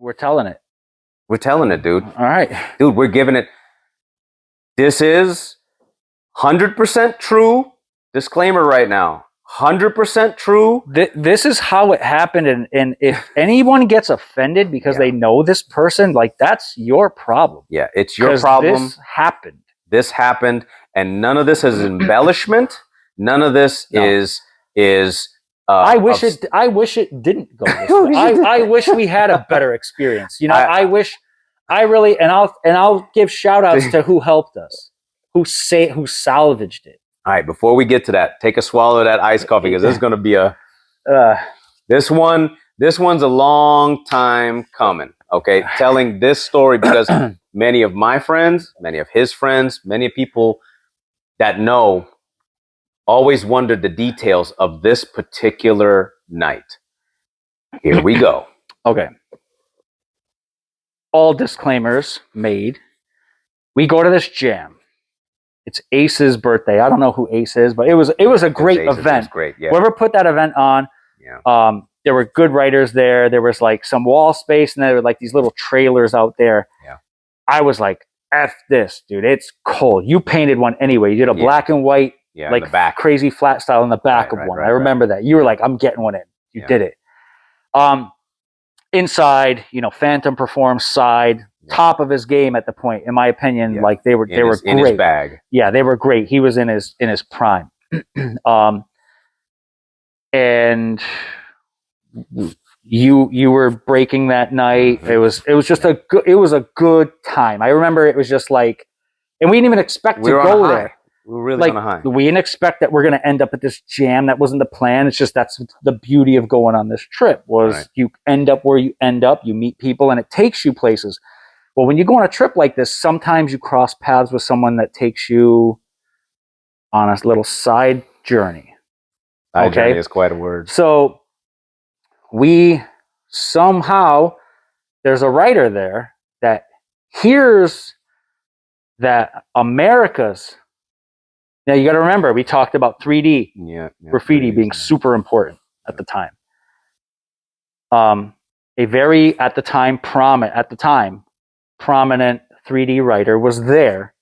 We're telling it. We're telling it, dude. All right. Dude, we're giving it. This is 100% true. Disclaimer right now. 100% true. This is how it happened. And if anyone gets offended because they know this person, like, that's your problem. Yeah, it's your problem. This happened. And none of this is embellishment. None of this is I wish it didn't go this way. I wish we had a better experience. You know, I'll give shout outs to who helped us, who salvaged it. All right, before we get to that, take a swallow of that iced coffee, because this is going to be this one's a long time coming. Okay, telling this story because many of my friends, many of his friends, many people that know always wondered the details of this particular night. Here we go. Okay. All disclaimers made. We go to this jam. It's Ace's birthday. I don't know who Ace is, but it was a great event. Great, yeah. Whoever put that event on, there were good writers there. There was like some wall space, and there were like these little trailers out there. Yeah. I was like, F this, dude. It's cold. You painted one anyway. You did a black and white, like back. Crazy flat style in the back of one. I remember that. You were like, I'm getting one in. You did it. Inside, Phantom performed side, top of his game at the point, in my opinion. Like they were great. In his bag. Yeah, they were great. He was in his prime. And you were breaking that night. It was just a good time. I remember it was just like, and we didn't even expect to go there. We were really on a high. We didn't expect that we're going to end up at this jam. That wasn't the plan. It's just that's the beauty of going on this trip was you end up where you end up. You meet people and it takes you places. Well, when you go on a trip like this, sometimes you cross paths with someone that takes you on a little side journey. Side journey is quite a word. So we somehow, there's a writer there that hears that America's. Now, you got to remember, we talked about 3D graffiti being super important at the time. A very, at the time, prominent 3D writer was there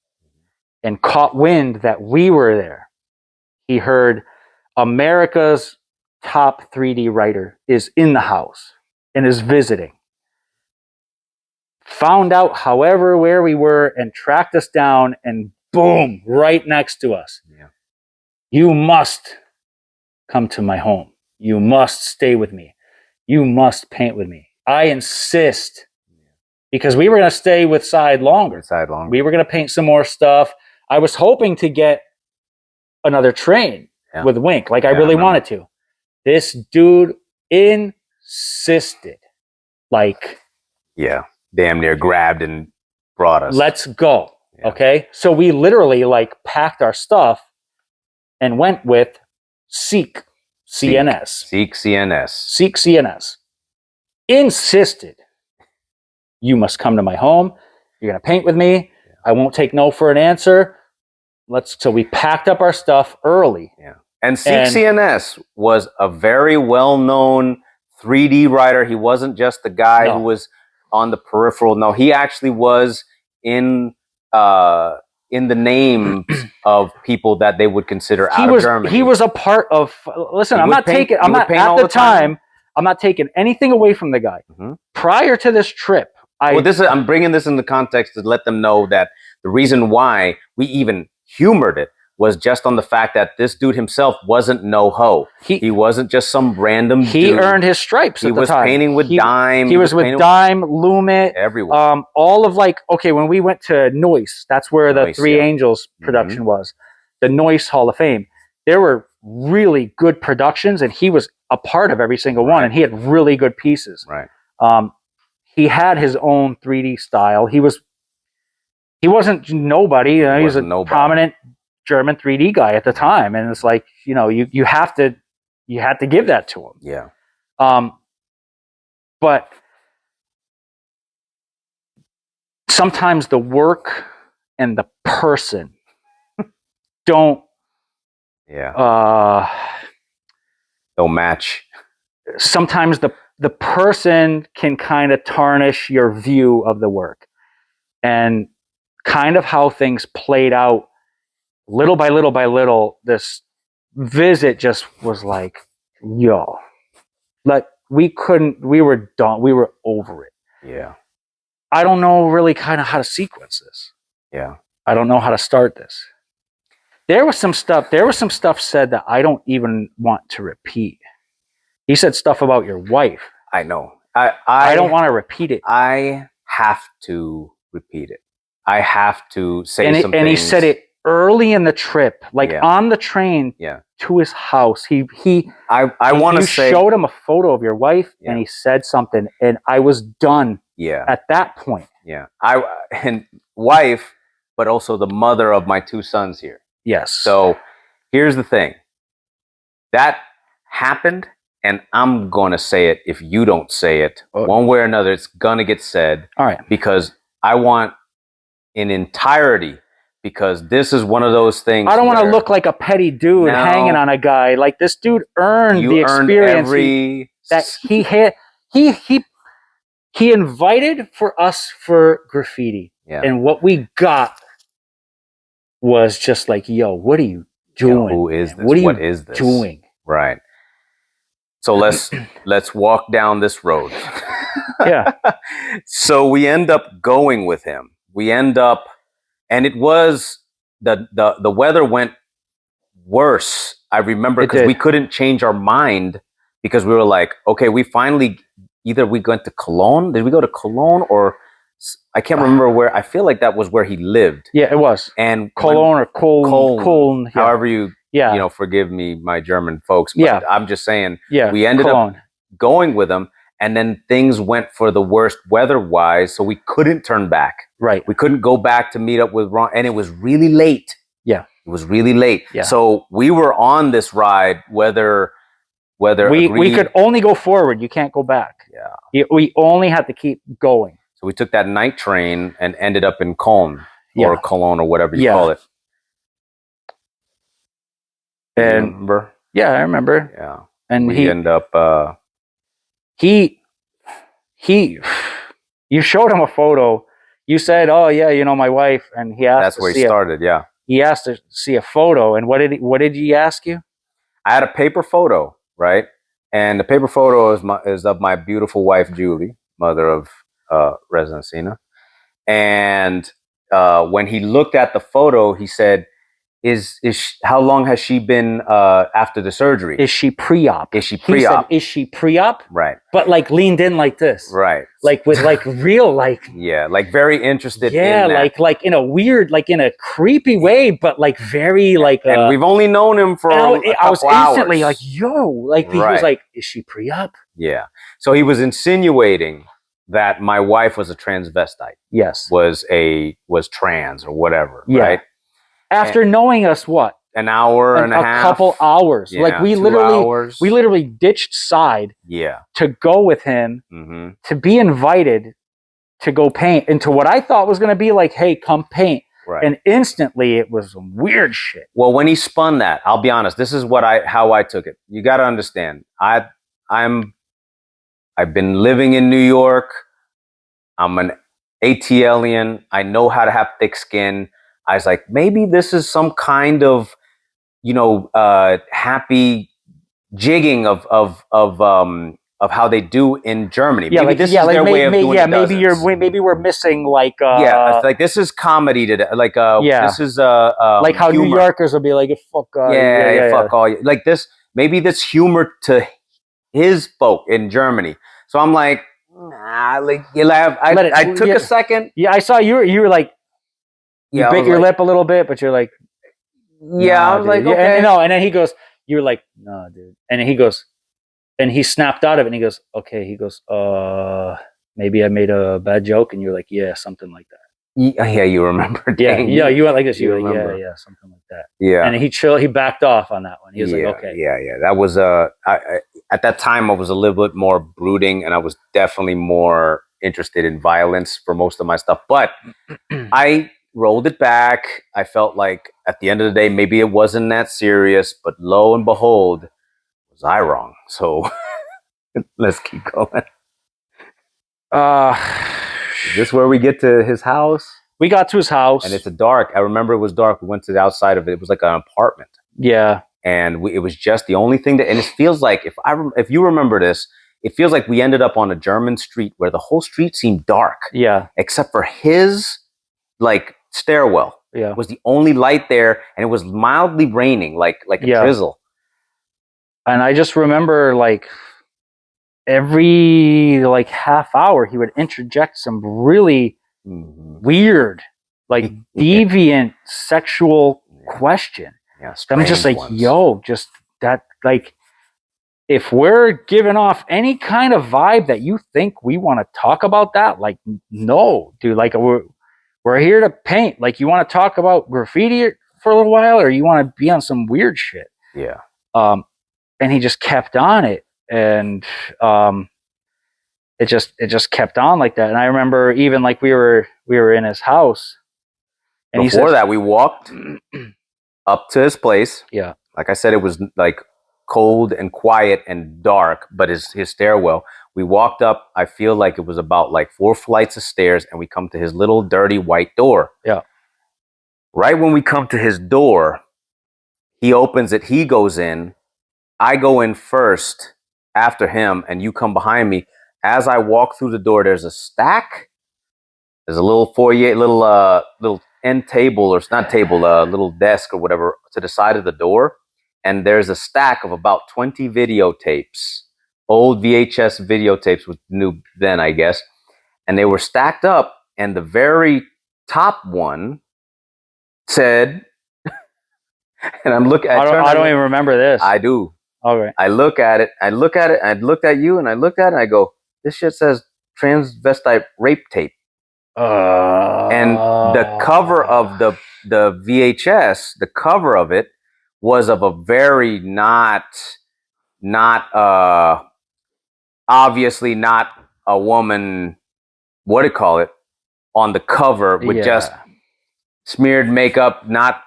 and caught wind that we were there. He heard America's top 3D writer is in the house and is visiting. Found out, however, where we were and tracked us down, and boom, right next to us. Yeah. You must come to my home. You must stay with me. You must paint with me. I insist. Because we were going to stay with Side longer. We were going to paint some more stuff. I was hoping to get another train with Wink. Like I really wanted to. This dude insisted. Like. Yeah. Damn near grabbed and brought us. Let's go. Yeah. Okay. So we literally packed our stuff and went with Seek CNS. Seek CNS. Seek CNS. Insisted. You must come to my home. You're going to paint with me. Yeah. I won't take no for an answer. So we packed up our stuff early. Yeah. And Seek CNS was a very well-known 3D writer. He wasn't just the guy who was on the peripheral. No, he actually was in the names of people that they would consider out of Germany. He was a part of. Listen, I'm not taking anything away from the guy. Mm-hmm. Prior to this trip, I'm bringing this into context to let them know that the reason why we even humored it was just on the fact that this dude himself wasn't no-ho. He wasn't just some random dude. He earned his stripes at the time. He was painting with Dime. He was with Dime, Lumit. Everyone. All of when we went to Noise, that's where the Three Angels production was. The Noise Hall of Fame. There were really good productions, and he was a part of every single one, and he had really good pieces. Right. He had his own 3D style. He wasn't nobody. He was a prominent German 3D guy at the time, and it's like you had to give that to him. Yeah. But sometimes the work and the person don't don't match. Sometimes the person can kind of tarnish your view of the work. And kind of how things played out little by little by little, this visit just was like, yo, like we were done. We were over it. Yeah. I don't know really kind of how to sequence this. Yeah. I don't know how to start this. There was some stuff said that I don't even want to repeat. He said stuff about your wife. I know. I don't want to repeat it. I have to repeat it. I have to say some things. And he said it early in the trip, like on the train to his house. He want to say, showed him a photo of your wife, and he said something, and I was done. Yeah. At that point. Yeah. And wife, but also the mother of my 2 sons here. Yes. So here's the thing. That happened, and I'm going to say it if you don't say it. One way or another, it's going to get said. All right. Because I want in entirety, because this is one of those things. I don't want to look like a petty dude hanging on a guy. Like, this dude earned the experience that he had. He invited for us for graffiti. Yeah. And what we got was just like, yo, what are you doing? Who is this? What is this doing? Right. So let's walk down this road. Yeah. So we end up going with him. And it was the weather went worse. I remember because we couldn't change our mind because we were like, okay, we finally either we went to Cologne. Did we go to Cologne or I can't remember where. I feel like that was where he lived. Yeah, it was. And Cologne or Cologne. Yeah. However you forgive me, my German folks. But I'm just saying. Yeah. We ended up going with him, and then things went for the worst weather-wise, so we couldn't turn back. Right. We couldn't go back to meet up with Ron, and it was really late. Yeah. It was really late. Yeah. So we were on this ride, whether we could only go forward. You can't go back. Yeah. We only had to keep going. So we took that night train and ended up in Cologne or Cologne or whatever you call it. And remember? Yeah, I remember. Yeah. And we end up you showed him a photo. You said, "Oh yeah, my wife," and he asked. That's where he started. Yeah. He asked to see a photo, and what did he ask you? I had a paper photo, right? And the paper photo is of my beautiful wife Julie, mother of Residencina. And when he looked at the photo, he said, how long has she been after the surgery? Is she pre-op? Is she pre-op? He said, is she pre-op? Right. But like leaned in like this. Right. Like with like real like. Yeah, like very interested. Yeah, in that. like in a weird, like in a creepy way, but like very like. And we've only known him for. I was instantly like, yo, like he was like, is she pre-op? Yeah. So he was insinuating that my wife was a transvestite. Yes. Was trans or whatever. Yeah. Right. After knowing us, what? An hour and a half. A couple hours. Yeah, like we 2 literally, hours. we literally ditched side. Yeah. To go with him, to be invited to go paint into what I thought was going to be like, hey, come paint. Right. And instantly it was some weird shit. Well, when he spun that, I'll be honest, this is how I took it. You got to understand. I've been living in New York. I'm an ATLian. I know how to have thick skin. I was like, maybe this is some kind of, happy jigging of how they do in Germany. Yeah, maybe this is their way of doing it. Maybe we're missing like. It's like this is comedy today. Like this is like how humor. New Yorkers will be like, fuck. Fuck all you. Like this. Maybe this humor to his folk in Germany. So I'm like, nah. Like you laugh. I took a second. Yeah, I saw you were like. You bit your lip a little bit, but you're like, I was like, okay. And then he goes, you're like, no, dude. And he goes, and he snapped out of it and he goes, okay. He goes, maybe I made a bad joke. And you're like, yeah, something like that. Yeah, you remember. Yeah, you went like this. You were like, yeah, something like that. Yeah. And he backed off on that one. He was like, okay. Yeah. That was, at that time I was a little bit more brooding and I was definitely more interested in violence for most of my stuff. But I rolled it back. I felt like at the end of the day, maybe it wasn't that serious, but lo and behold, was I wrong. So Let's keep going. Uh, Is this where we get to his house? we got to his house. And it's a dark. I remember it was dark. We went to the outside of it. It was like an apartment. Yeah. And it was just the only thing that. And it feels like if you remember this, it feels like we ended up on a German street where the whole street seemed dark. Yeah. Except for his like stairwell. Yeah. Was the only light there, and it was mildly raining, like a drizzle. And I just remember like every like half hour he would interject some really weird, like deviant sexual question. Yeah, I'm just like, ones. yo, just that, like, if we're giving off any kind of vibe that you think we want to talk about that, like, no, dude, like we're here to paint. Like, you want to talk about graffiti for a little while, or you want to be on some weird shit? Yeah. And he just kept on it, and it just kept on like that. And I remember even like we were in his house, and before that we walked up to his place. Yeah. Like I said, it was like cold and quiet and dark, but his stairwell. We walked up. I feel like it was about like 4 flights of stairs, and we come to his little dirty white door. Yeah. Right when we come to his door, he opens it. He goes in. I go in first after him, and you come behind me. As I walk through the door, there's a stack. There's a little foyer, little end table, or not table, little desk or whatever to the side of the door. And there's a stack of about 20 videotapes, old VHS videotapes with new then, I guess. And they were stacked up, and the very top one said, and I'm looking at I don't even remember this. I do. All right. I look at it, I looked at you, and I looked at it, and I go, this shit says transvestite rape tape. And the cover of the VHS, the cover of it was of a very not obviously not a woman, what do you call it, on the cover with just smeared makeup, not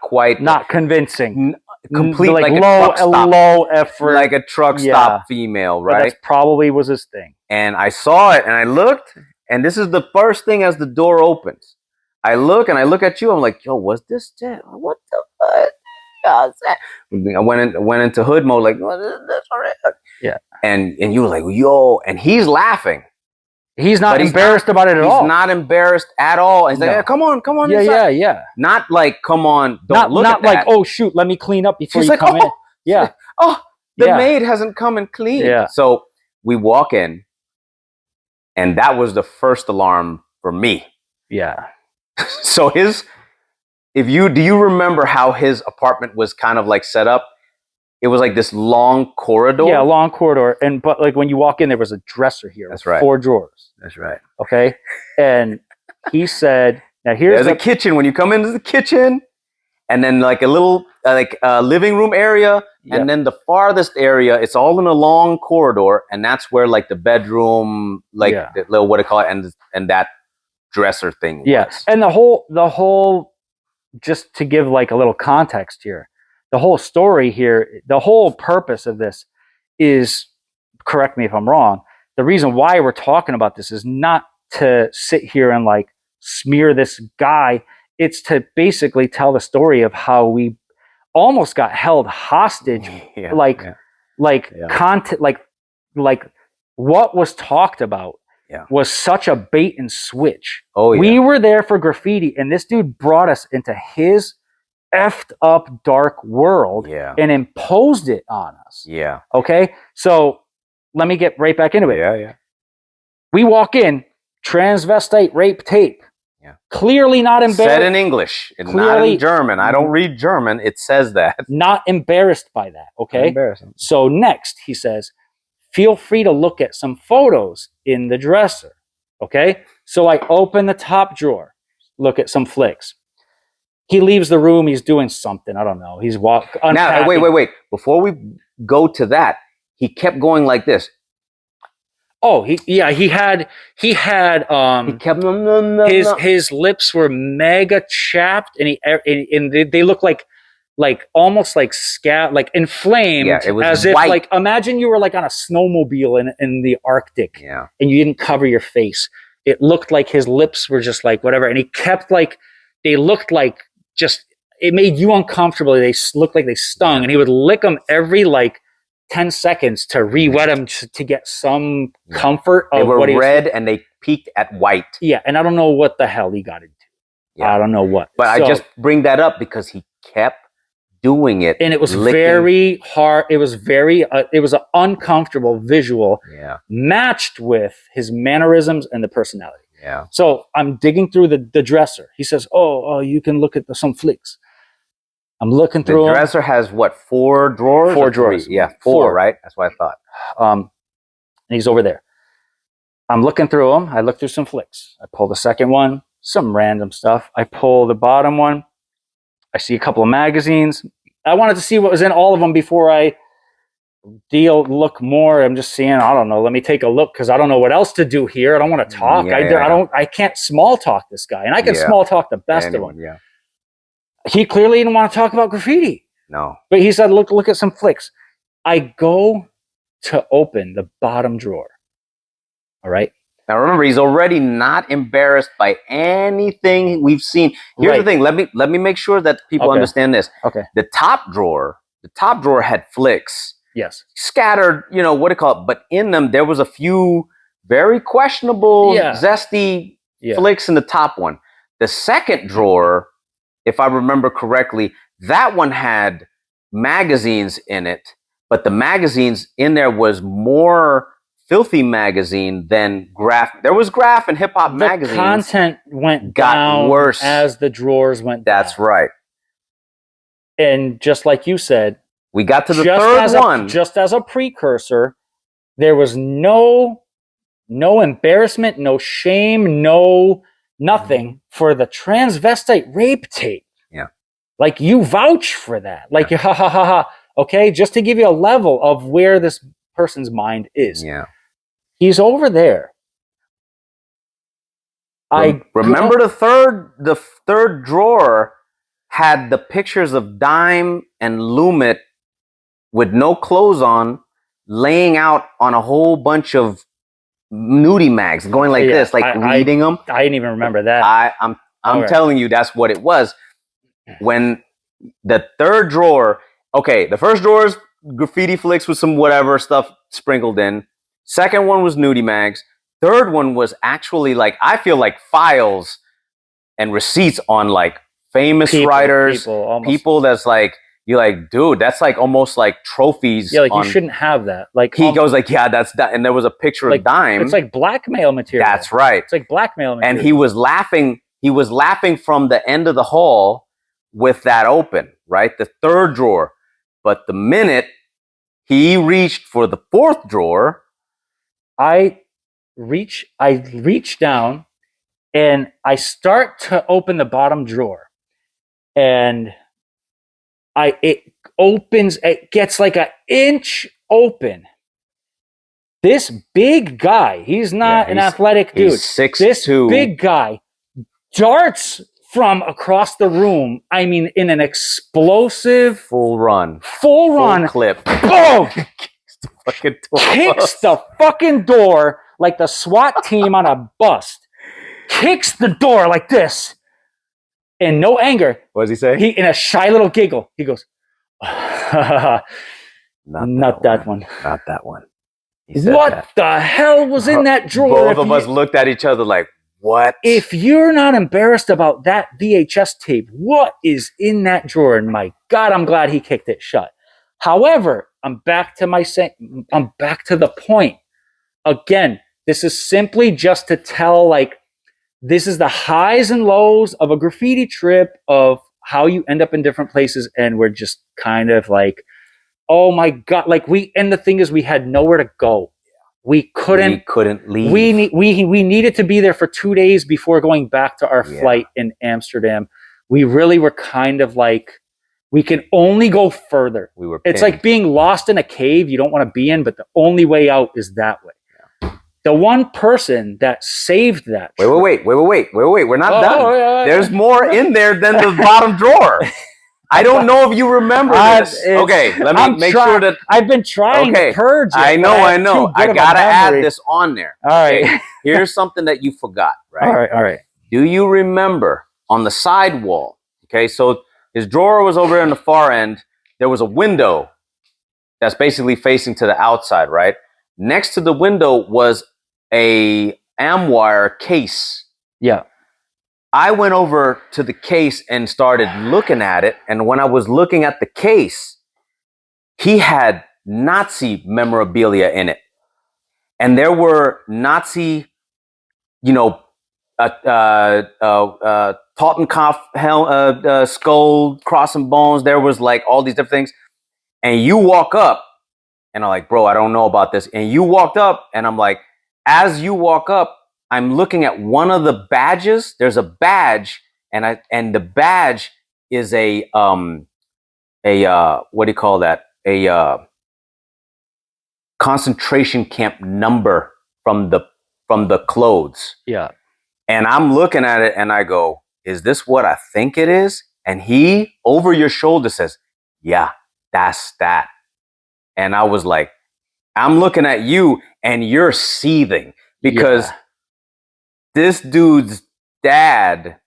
convincing. Complete, like low effort, like a truck stop female, right? That probably was his thing. And I saw it, and I looked, and this is the first thing as the door opens. I look at you. I'm like, yo, what's this? What the fuck? I went into hood mode, like, what is this? Yeah. And you were like, yo, and he's laughing. He's not embarrassed about it at all. He's not embarrassed at all. He's like, yeah, come on. Yeah. Not like, come on, don't look at that. Not like, oh, shoot, let me clean up before you come in. Yeah. The maid hasn't come and cleaned. Yeah. So we walk in, and that was the first alarm for me. Yeah. So do you remember how his apartment was kind of like set up? It was like this long corridor. Yeah, long corridor. But like when you walk in, there was a dresser here. That's right. 4 drawers. That's right. Okay. And he said, now there's a kitchen. When you come into the kitchen, and then like a little living room area, and then the farthest area, it's all in a long corridor, and that's where like the bedroom, like the little, what do you call it, and that dresser thing was. And the whole, just to give like a little context here, the whole story here, the whole purpose of this is, correct me if I'm wrong, the reason why we're talking about this is not to sit here and like smear this guy. It's to basically tell the story of how we almost got held hostage, content, like what was talked about was such a bait and switch. Oh, yeah. We were there for graffiti, and this dude brought us into his effed up dark world and imposed it on us. Yeah. Okay. So let me get right back into it. Yeah. We walk in, transvestite rape tape. Yeah. Clearly not embarrassed. Said in English, not in German. I don't read German. It says that. Not embarrassed by that. Okay. Embarrassing. So next he says, feel free to look at some photos in the dresser. Okay. So I open the top drawer, look at some flicks. He leaves the room. He's doing something. I don't know. He's unpacking. Now, wait. Before we go to that, he kept going like this. Oh, he had he kept his lips were mega chapped, and they look like like almost like like inflamed. Yeah, it was as if white. like imagine you were like on a snowmobile in the Arctic, Yeah. and you didn't cover your face. It looked like his lips were just like whatever, and he kept like they looked like just it made you uncomfortable. They looked like they stung, and he would lick them every like 10 seconds to re-wet them to get some comfort. They of were what he red and they peaked at white. Yeah, and I don't know what the hell he got into. Yeah. I don't know what. But I just bring that up because he kept doing it, and it was licking. very hard. It was very. It was an uncomfortable visual, matched with his mannerisms and the personality. Yeah. So I'm digging through the dresser. He says, "Oh, you can look at some flicks." I'm looking through. The dresser has what, 4 drawers? 4 drawers. Yeah, 4, right? That's what I thought. And he's over there. I'm looking through them. I look through some flicks. I pull the second one, some random stuff. I pull the bottom one. I see a couple of magazines. I wanted to see what was in all of them before I look more. I'm just seeing, I don't know. Let me take a look because I don't know what else to do here. I don't want to talk. I can't small talk this guy, and I can small talk the best of them. Yeah. He clearly didn't want to talk about graffiti. No. But he said, look at some flicks. I go to open the bottom drawer. All right. Now remember, he's already not embarrassed by anything we've seen. Here's the thing. Let me make sure that people understand this. Okay. The top drawer had flicks. Yes. Scattered, what do you call it? But in them, there was a few very questionable, zesty flicks in the top one. The second drawer, if I remember correctly, that one had magazines in it, but the magazines in there was more filthy magazine than graph. There was graph and hip hop magazines. The content got down worse as the drawers went down. That's right. And just like you said, we got to the third one. Just as a precursor, there was no embarrassment, no shame, nothing for the transvestite rape tape. Yeah. Like you vouch for that. Like ha ha ha ha. Okay, just to give you a level of where this person's mind is. Yeah. He's over there. I remember the third drawer had the pictures of Dime and Lumit with no clothes on, laying out on a whole bunch of nudie mags, going like this, like reading them. I didn't even remember that. I'm telling you, that's what it was. When the third drawer, the first drawer is graffiti flicks with some whatever stuff sprinkled in. Second one was nudie mags. Third one was actually like, I feel like files and receipts on like famous writers, people that's like, you're like, dude, that's like almost like trophies. Yeah, like you shouldn't have that. Like he goes like, yeah, that's that, and there was a picture of Dime. It's like blackmail material. That's right. It's like blackmail material. And he was laughing. He was laughing from the end of the hall with that open, right? The third drawer. But the minute he reached for the fourth drawer, I reach down and I start to open the bottom drawer, and it opens. It gets like an inch open. This big guy, he's not an athletic dude. He's 6'2". This big guy darts from across the room. I mean, in an explosive full run clip. Boom! Kicks the fucking door like the SWAT team on a bus. Kicks the door like this. And no anger. What does he say? He, in a shy little giggle, he goes, Not that one. Not that one. What the hell was in that drawer? Both of us looked at each other like, what? If you're not embarrassed about that VHS tape, what is in that drawer? And my God, I'm glad he kicked it shut. However, I'm back to the point. Again, this is simply just to tell, like, this is the highs and lows of a graffiti trip, of how you end up in different places. And we're just kind of like, oh my God. Like and the thing is, we had nowhere to go. We couldn't leave. We needed to be there for 2 days before going back to our flight in Amsterdam. We really were kind of like, we can only go further. It's like being lost in a cave you don't want to be in, but the only way out is that way. Yeah. The one person that saved that. Wait. We're not done. There's more in there than the bottom drawer. I don't know if you remember this. Okay, let me I'm make try- sure that. I've been trying Okay, to purge it. I but know. have too good I of a gotta add memory. this on there. All right. Okay, here's something that you forgot, right? All right. Do you remember on the side wall? Okay, so his drawer was over in the far end. There was a window that's basically facing to the outside, right? Next to the window was a Amwire case. Yeah. I went over to the case and started looking at it. And when I was looking at the case, he had Nazi memorabilia in it. And there were Nazi, Totenkopf skull, cross and bones. There was like all these different things. And you walk up and I'm like, bro, I don't know about this. And you walked up and I'm like, as you walk up, I'm looking at one of the badges. There's a badge and the badge is a what do you call that? A concentration camp number from the clothes. Yeah. And I'm looking at it and I go, is this what I think it is? And he over your shoulder says, yeah, that's that. And I was like, I'm looking at you and you're seething because this dude's dad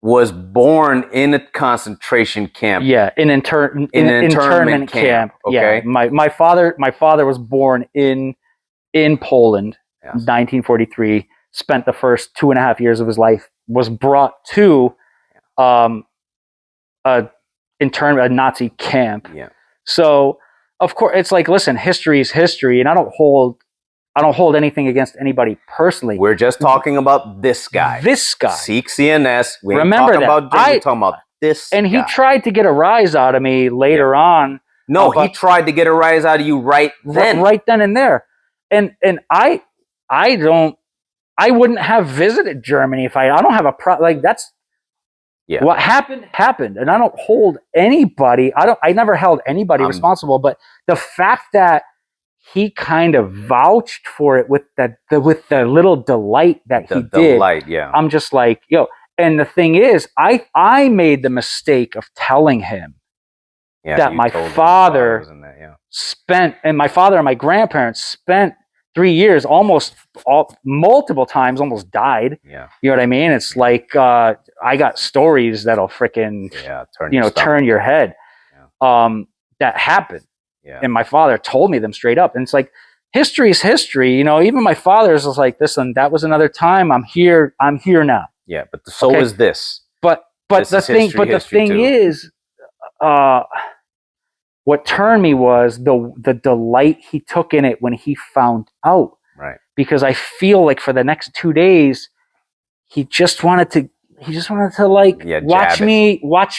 was born in a concentration camp. Yeah, in an internment camp. Okay. Yeah. My father was born in Poland, Yes. 1943, spent the first 2.5 years of his life, was brought to a Nazi camp. Yeah. So of course it's like, listen, history is history, and I don't hold anything against anybody personally. We're just talking about this guy. This guy. Seek CNS. We ain't Remember talking that. about Jim, we're talking about this And he guy. tried to get a rise out of me later on. No, he tried to get a rise out of you right then. Right then and there. And I wouldn't have visited Germany if I don't have a like that's what happened. And I don't hold anybody. I never held anybody responsible, but the fact that he kind of vouched for it with the little delight that he did. Delight, yeah. I'm just like, yo. And the thing is, I made the mistake of telling him that my father spent, and my father and my grandparents spent 3 years, multiple times, almost died. Yeah. You know what I mean? It's like I got stories that'll freaking turn your head. Yeah. That happened. Yeah. And my father told me them straight up. And it's like, history is history. Even my father's was like, listen, that was another time. I'm here now. Yeah, but so is this. But the thing is, what turned me was the delight he took in it when he found out. Right. Because I feel like for the next 2 days, he just wanted to like watch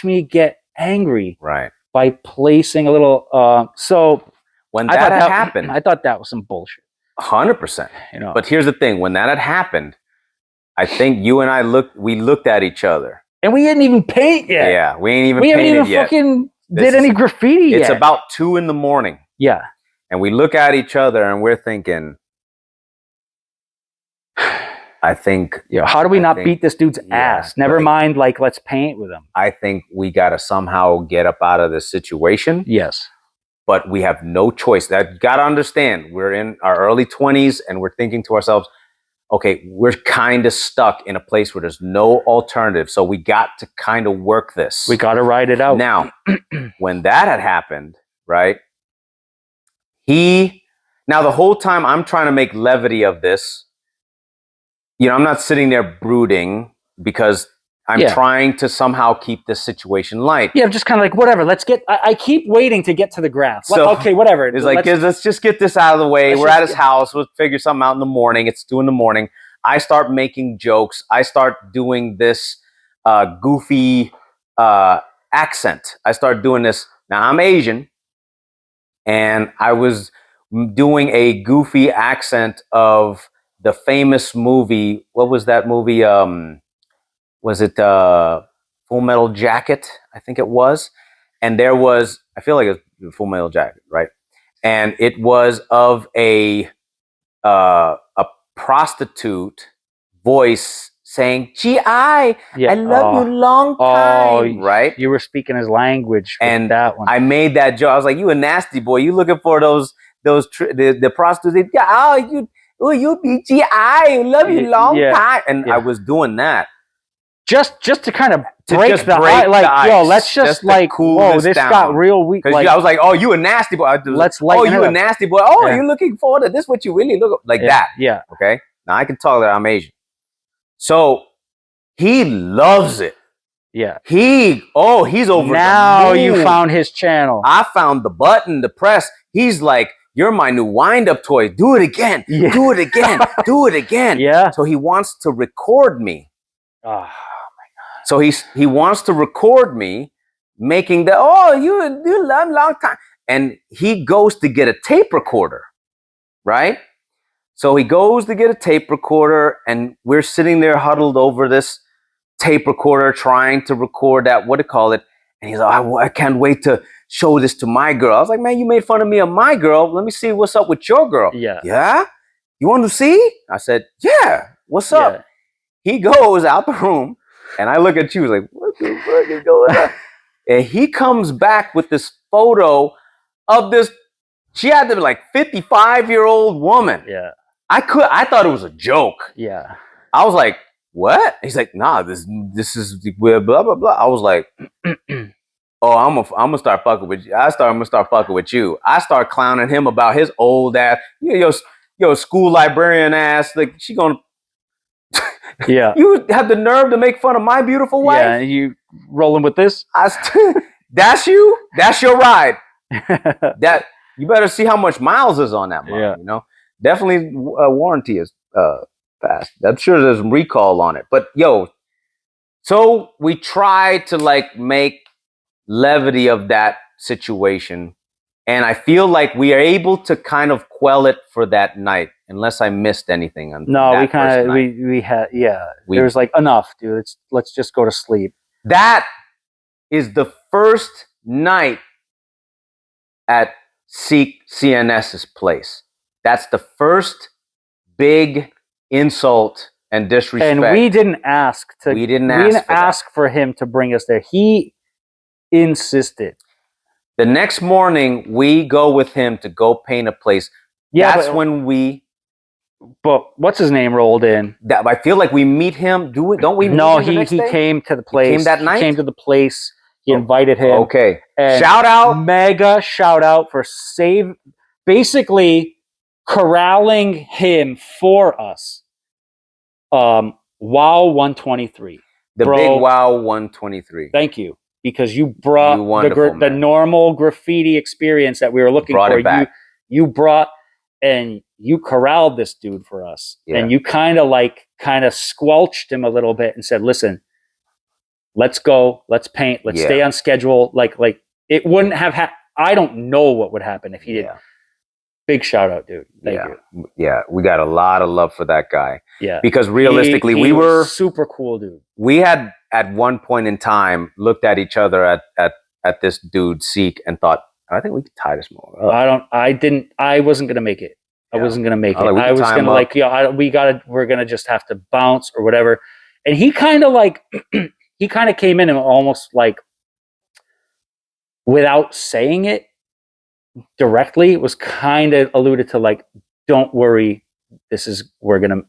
me get angry. Right. By placing a little so when that had happened, I thought that was some bullshit. 100%. But here's the thing: when that had happened, I think you and I looked at each other, and we didn't even paint yet. Yeah, we haven't even fucking did any graffiti yet. It's about 2 a.m. Yeah, and we look at each other and we're thinking, I think, how do we not beat this dude's ass? Never mind, like, let's paint with him. I think we got to somehow get up out of this situation. Yes. But we have no choice. That got to understand, we're in our early 20s and we're thinking to ourselves, okay, we're kind of stuck in a place where there's no alternative. So we got to kind of work this. We got to ride it out. Now, when that had happened, right? Now the whole time I'm trying to make levity of this. I'm not sitting there brooding because I'm trying to somehow keep this situation light. Yeah, I'm just kind of like, whatever. Let's get. I keep waiting to get to the graph. So, okay, whatever. It's like, let's just get this out of the way. We're at his house. We'll figure something out in the morning. It's 2 a.m. I start making jokes. I start doing this goofy accent. I start doing this. Now I'm Asian, and I was doing a goofy accent of the famous movie. What was that movie? Was it Full Metal Jacket? I think it was. And there was, I feel like it was Full Metal Jacket, right? And it was of a prostitute voice saying, "G.I., Yeah. I love you long time." Right? You were speaking his language with And that one. I made that joke. I was like, "You a nasty boy. You looking for the prostitutes? Yeah, you be G.I. Love you long time." And I was doing that just to kind of to break just the break ice. Like, the ice. yo, let's just to like, cool whoa, this got down. real weak. Because Like, I was like, "Oh, you a nasty boy." let's oh, lighten you it a up. nasty boy. Oh, Yeah. you're looking forward to this? What you really look like that? Yeah. Okay. Now I can tell that I'm Asian. So he loves it. Yeah. He's over now the moon. you found his channel. I found the button to press. He's like, "You're my new wind-up toy. Do it again. Yeah. Do it again. Do it again." Yeah. So he wants to record me. Oh. So he wants to record me making the you love long time. And he goes to get a tape recorder, right? So he goes to get a tape recorder, and we're sitting there huddled over this tape recorder trying to record that, what do you call it? And he's like, I can't wait to show this to my girl. I was like, "Man, you made fun of me and my girl. Let me see what's up with your girl." Yeah. Yeah? You want to see? I said, "Yeah. What's up?" Yeah. He goes out the room, and I look at you like, "What the fuck is going on?" And he comes back with this photo of this, she had to be like 55-year-old woman. Yeah. I thought it was a joke. Yeah. I was like, "What?" He's like, "Nah, this is blah blah blah." I was like, "Oh, I'm gonna start fucking with you." I'm gonna start fucking with you. I start clowning him about his old ass, yo, school librarian ass. Like, she gonna, Yeah. you have the nerve to make fun of my beautiful wife? Yeah. You rolling with this? That's you. That's your ride. That you better see how much miles is on that mug. Yeah. You know, definitely warranty is fast. I'm sure there's recall on it. But yo, so we try to like make levity of that situation, and I feel like we are able to kind of quell it for that night, unless I missed anything on No, that we kind first of night. we had there was like, enough, dude. Let's just go to sleep. That is the first night at CNS's place. That's the first big insult and disrespect. And we didn't ask to. We didn't ask for him to bring us there. He insisted. The next morning, we go with him to go paint a place. Yeah, that's when we. But what's his name rolled in? That I feel like we meet him. Don't we? No, meet him the next he day? came to the place. He came that night. He came to the place. He invited him. Okay. And shout out. Mega shout out for basically corralling him for us. Wow 123. The Bro, big Wow 123. Thank you. Because you brought the normal graffiti experience that we were looking for. It back. You brought and you corralled this dude for us. Yeah. And you kind of squelched him a little bit and said, "Listen, let's go, let's paint, let's stay on schedule." Like it wouldn't have I don't know what would happen if he did. Big shout out, dude. Thank you. Yeah, we got a lot of love for that guy. Yeah. Because realistically, he we were super cool, dude. We had at one point in time looked at each other at this dude Seek and thought, "I think we could tie this more up." I wasn't gonna make it. I wasn't gonna make it. I was gonna like, we're gonna just have to bounce or whatever. And he kind of like he kind of came in and almost like without saying it directly, was kind of alluded to like, "Don't worry, we're gonna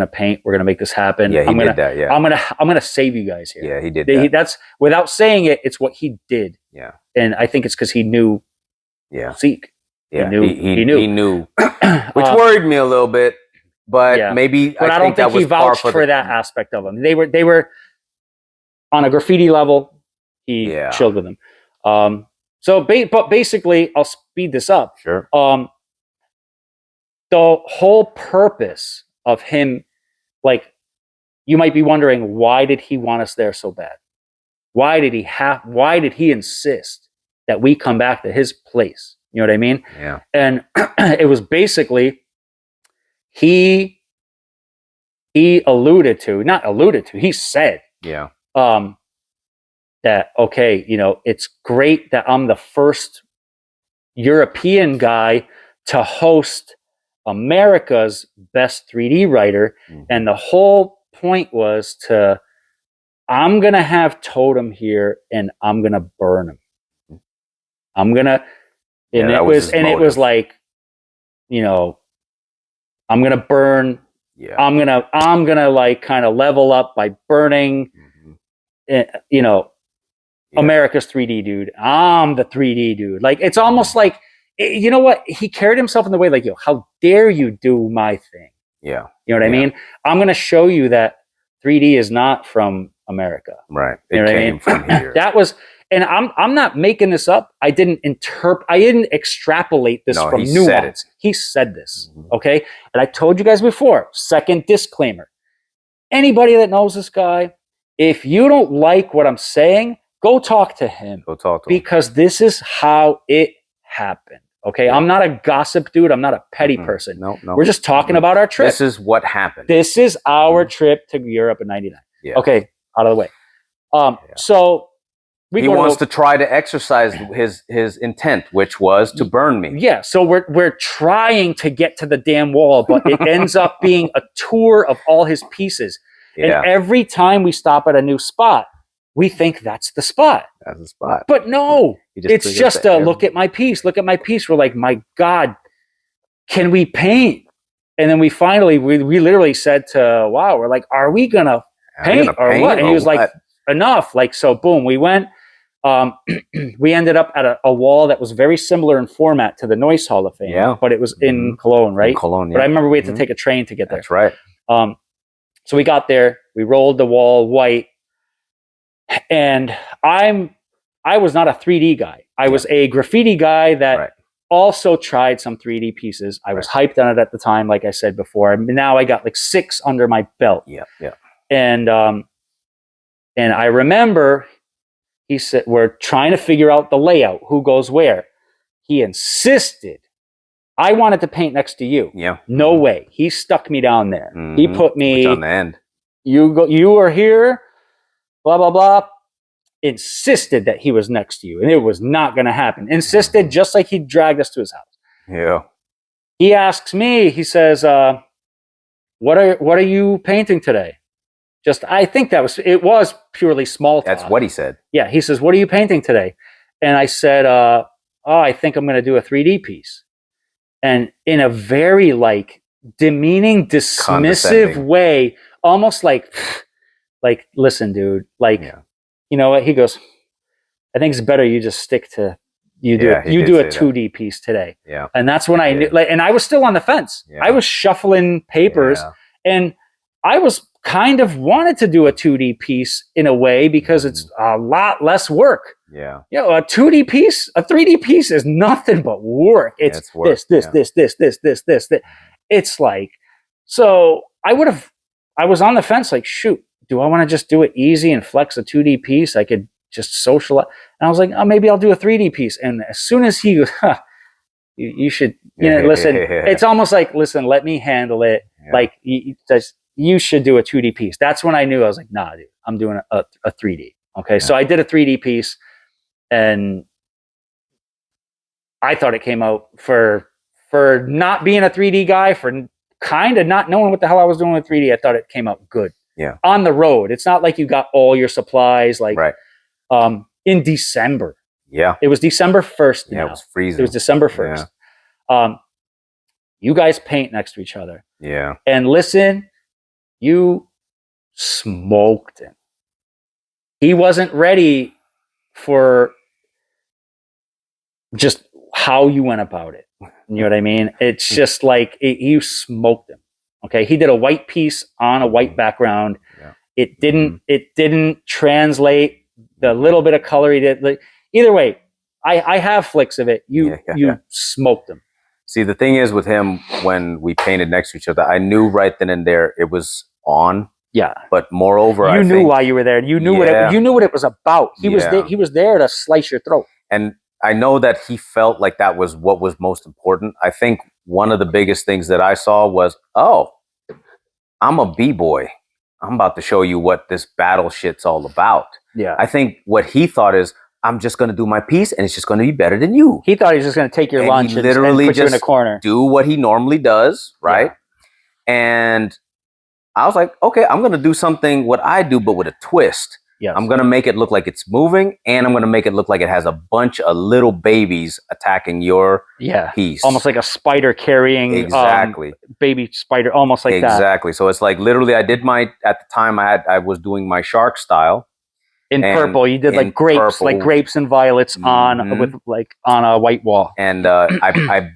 paint, we're gonna make this happen." Yeah, he did that. Yeah, I'm gonna save you guys here. Yeah, he did that. That's without saying it. It's what he did. Yeah, and I think it's because he knew. Yeah, Seek. Yeah, he knew, which worried me a little bit. But maybe, but I don't think he vouched for that aspect of him. They were on a graffiti level. He chilled with them. But basically, I'll speed this up. Sure. The whole purpose of him, like, you might be wondering, why did he want us there so bad? Why did he insist that we come back to his place? You know what I mean? Yeah. And it was basically, he said, that, okay, it's great that I'm the first European guy to host America's best 3D writer. Mm-hmm. And the whole point was I'm going to have Totem here and I'm going to burn him. I'm going to, and Yeah, it was like, you know, I'm going to burn. Yeah. I'm going to like kind of level up by burning, you know, America's 3D dude. I'm the 3D dude. Like, it's almost like, you know what? He carried himself in the way like, yo, how dare you do my thing? Yeah. You know what I mean? I'm going to show you that 3D is not from America. Right. You know It what I came mean? from here. That was, and I'm not making this up. I didn't extrapolate this from he nuance. said it. He said this. Okay. And I told you guys before, second disclaimer. Anybody that knows this guy, if you don't like what I'm saying, go talk to him. Go talk to him. Because this is how it happened. Okay. I'm not a gossip dude. I'm not a petty person. No. We're just talking about our trip. This is what happened. This is our trip to Europe in '99. Yeah. Okay. Out of the way. So he wants to try to exercise his intent, which was to burn me. Yeah. So we're trying to get to the damn wall, but it ends up being a tour of all his pieces. Yeah. And every time we stop at a new spot, we think that's the spot. That's the spot. But no, it's just a look at my piece. Look at my piece. We're like, my God, can we paint? And then we literally said to Wow, we're like, are we going to paint or what? And he was like, enough. Like, so boom, we went. We ended up at a wall that was very similar in format to the Noise Hall of Fame. Yeah. But it was in Cologne, right? In Cologne, yeah. But I remember we had to take a train to get there. That's right. So we got there. We rolled the wall white. And I was not a 3D guy. I was a graffiti guy that also tried some 3D pieces. I was hyped on it at the time, like I said before. And now I got like 6 under my belt. Yeah, yeah. And I remember he said, we're trying to figure out the layout, who goes where. He insisted. I wanted to paint next to you. Yeah. No way. He stuck me down there. He put me on the end. You are here. Blah, blah, blah. Insisted that he was next to you. And it was not going to happen. Insisted, just like he dragged us to his house. Yeah. He asks me, he says, what are you painting today? I think it was purely small talk. That's what he said. Yeah. He says, what are you painting today? And I said, I think I'm going to do a 3D piece. And in a very like demeaning, dismissive way, almost like, listen, dude, like, you know what? He goes, I think it's better you just stick to, you do a 2D piece today. Yeah. And that's when I knew, like, and I was still on the fence. Yeah. I was shuffling papers and I was kind of wanted to do a 2D piece in a way because it's a lot less work. Yeah. You know, a 2D piece, a 3D piece is nothing but work. It's work. This. It's like, so I was on the fence like, shoot, do I want to just do it easy and flex a 2D piece? I could just socialize. And I was like, oh, maybe I'll do a 3D piece. And as soon as he goes, you should, listen, it's almost like, listen, let me handle it. Yeah. Like, you should do a 2D piece. That's when I knew. I was like, nah, dude, I'm doing a 3D. Okay. Yeah. So I did a 3D piece and I thought it came out for not being a 3D guy, for kind of not knowing what the hell I was doing with 3D. I thought it came out good. Yeah. On the road. It's not like you got all your supplies like in December. Yeah. It was December 1st. Yeah, it was freezing. It was December 1st. Yeah. You guys paint next to each other. Yeah. And listen, you smoked him. He wasn't ready for just how you went about it. You know what I mean? It's just like you smoked him. Okay, he did a white piece on a white background. Yeah. It didn't translate the little bit of color he did. Like, either way, I have flicks of it. You smoked him. See, the thing is with him, when we painted next to each other, I knew right then and there it was on. Yeah. But moreover, you knew why you were there. You knew what it was about. He was there to slice your throat. And I know that he felt like that was what was most important. I think one of the biggest things that I saw was, I'm a B-boy. I'm about to show you what this battle shit's all about. Yeah. I think what he thought is, I'm just going to do my piece and it's just going to be better than you. He thought he was just going to take your lunch and put you in a corner. Do what he normally does, right? Yeah. And I was like, okay, I'm gonna do something what I do, but with a twist. Yes. I'm gonna make it look like it's moving, and I'm gonna make it look like it has a bunch of little babies attacking your piece. Almost like a spider carrying exactly baby spider, almost like that. Exactly. So it's like literally, I did at the time I was doing my shark style in purple. You did like grapes, purple. like grapes and violets on a white wall, and I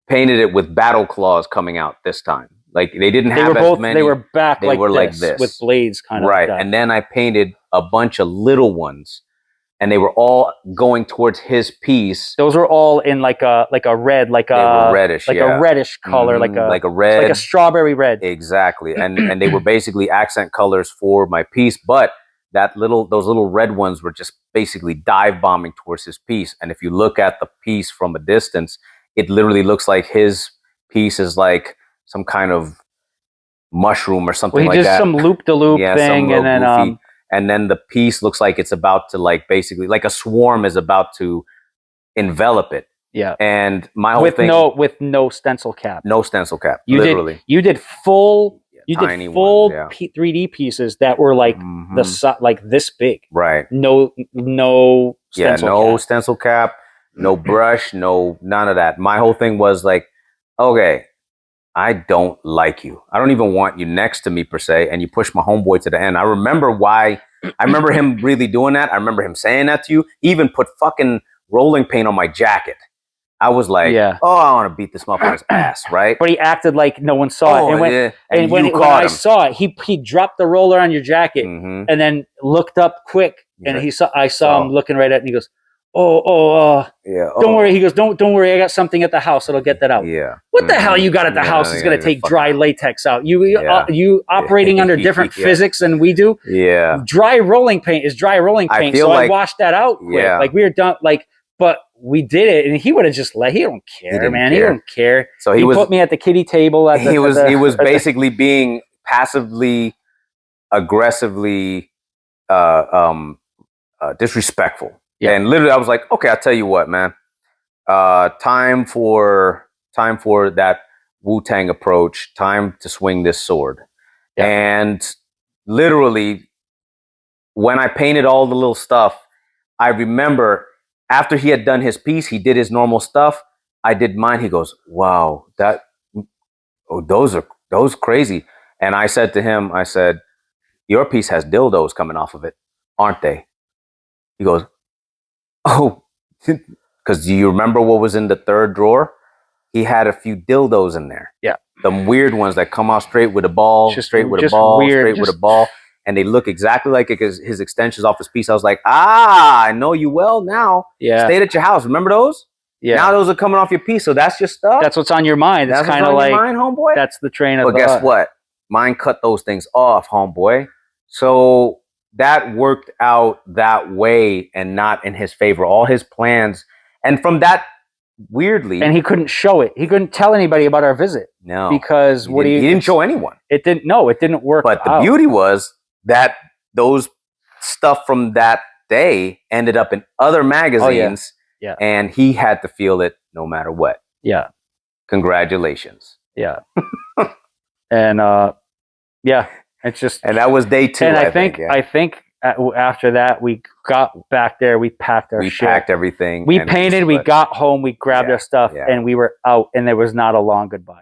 painted it with battle claws coming out this time. Like they didn't have as many. They were back. They were like this with blades, kind of right. Like that. And then I painted a bunch of little ones, and they were all going towards his piece. Those were all in like a red, like a reddish, a reddish color, like a red, like a strawberry red. Exactly, and they were basically accent colors for my piece, but those little red ones were just basically dive bombing towards his piece. And if you look at the piece from a distance, it literally looks like his piece is like some kind of mushroom or something like that. Just some loop-de-loop thing, and then goofy. And then the piece looks like it's about to basically like a swarm is about to envelop it. Yeah. And my whole thing with no stencil cap. No stencil cap. You literally. You did full. You did full ones, 3D pieces that were like like this big. Right. No stencil cap. Stencil cap, no brush, none of that. My whole thing was like, okay, I don't like you. I don't even want you next to me per se. And you push my homeboy to the end. I remember him really doing that. I remember him saying that to you. He even put fucking rolling paint on my jacket. I was like, oh, I want to beat this motherfucker's ass, right? But he acted like no one saw it. And when I saw it, he dropped the roller on your jacket and then looked up quick. And I saw him looking right at it, and he goes, don't worry. He goes, don't worry. I got something at the house. It'll get that out. Yeah. What the hell you got at the house is going to take dry latex out? You operating under different physics than we do. Yeah. Dry rolling paint is dry rolling paint. So I washed that out quick. Yeah. Like we were done. But we did it, and he would have just he don't care, man. He don't care. So he put me at the kiddie table. He was basically being passively, aggressively, disrespectful. Yeah. And literally, I was like, okay, I'll tell you what, man. Time for that Wu-Tang approach. Time to swing this sword. Yeah. And literally, when I painted all the little stuff, I remember after he had done his piece, he did his normal stuff. I did mine. He goes, wow, those crazy. And I said to him, I said, your piece has dildos coming off of it, aren't they? He goes, oh, because do you remember what was in the third drawer? He had a few dildos in there. Yeah. The weird ones that come out straight with a ball, straight with a ball. And they look exactly like his extensions off his piece. I was like, I know you well now. Yeah. Stayed at your house. Remember those? Yeah. Now those are coming off your piece. So that's your stuff? That's what's on your mind. It's kind of like, your mind, homeboy? That's the train of thought. But guess what? Mine cut those things off, homeboy. So that worked out that way and not in his favor. All his plans. And from that, weirdly. And he couldn't show it. He couldn't tell anybody about our visit. No. Because he didn't show anyone. It didn't work. But the beauty was that those stuff from that day ended up in other magazines. Oh, yeah. And he had to feel it no matter what. Yeah. Congratulations. Yeah. And it's just. And that was day 2. And I think after that we got back there, we packed our shit. We packed everything. We painted, we got home, we grabbed our stuff, and we were out, and there was not a long goodbye.